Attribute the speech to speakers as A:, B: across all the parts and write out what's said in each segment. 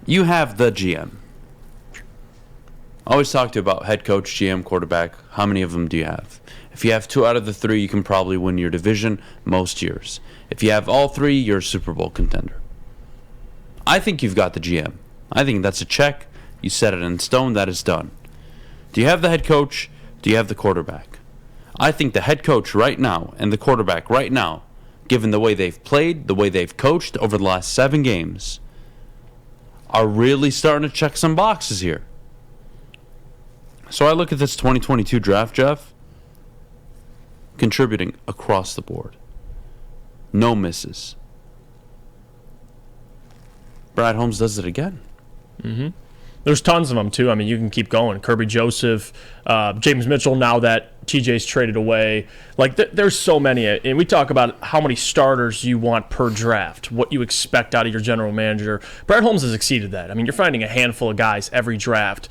A: You have the GM. I always talk to you about head coach, GM, quarterback. How many of them do you have? If you have 2 out of the 3, you can probably win your division most years. If you have all 3, you're a Super Bowl contender. I think you've got the GM. I think that's a check. You set it in stone. That is done. Do you have the head coach? Do you have the quarterback? I think the head coach right now and the quarterback right now, given the way they've played, the way they've coached over the last 7 games, are really starting to check some boxes here. So I look at this 2022 draft, Jeff, contributing across the board. No misses. Brad Holmes does it again.
B: Mm-hmm. There's tons of them, too. I mean, you can keep going. Kirby Joseph, James Mitchell, now that TJ's traded away. Like, there's so many. And we talk about how many starters you want per draft, what you expect out of your general manager. Brad Holmes has exceeded that. I mean, you're finding a handful of guys every draft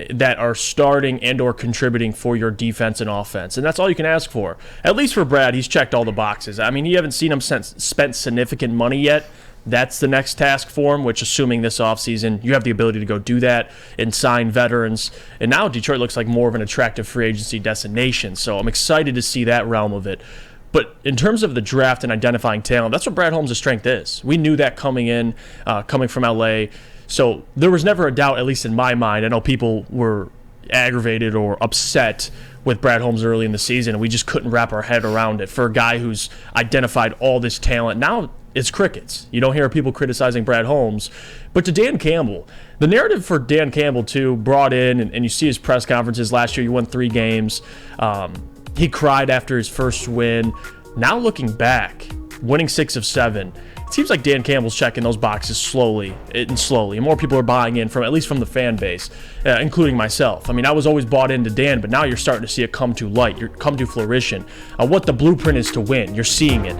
B: that are starting and or contributing for your defense and offense. And that's all you can ask for. At least for Brad, he's checked all the boxes. I mean, you haven't seen him spent significant money yet. That's the next task for him, which, assuming this offseason, you have the ability to go do that and sign veterans. And now Detroit looks like more of an attractive free agency destination. So I'm excited to see that realm of it. But in terms of the draft and identifying talent, that's what Brad Holmes' strength is. We knew that coming in, coming from L.A., so there was never a doubt, at least in my mind. I know people were aggravated or upset with Brad Holmes early in the season, and we just couldn't wrap our head around it. For a guy who's identified all this talent, now it's crickets. You don't hear people criticizing Brad Holmes. But to Dan Campbell, the narrative for Dan Campbell, too, brought in, and you see his press conferences last year, you won 3 games. He cried after his first win. Now looking back, winning 6 of 7, it seems like Dan Campbell's checking those boxes slowly. And more people are buying in, from at least from the fan base, including myself. I mean, I was always bought into Dan, but now you're starting to see it come to light, come to fruition. What the blueprint is to win, you're seeing it.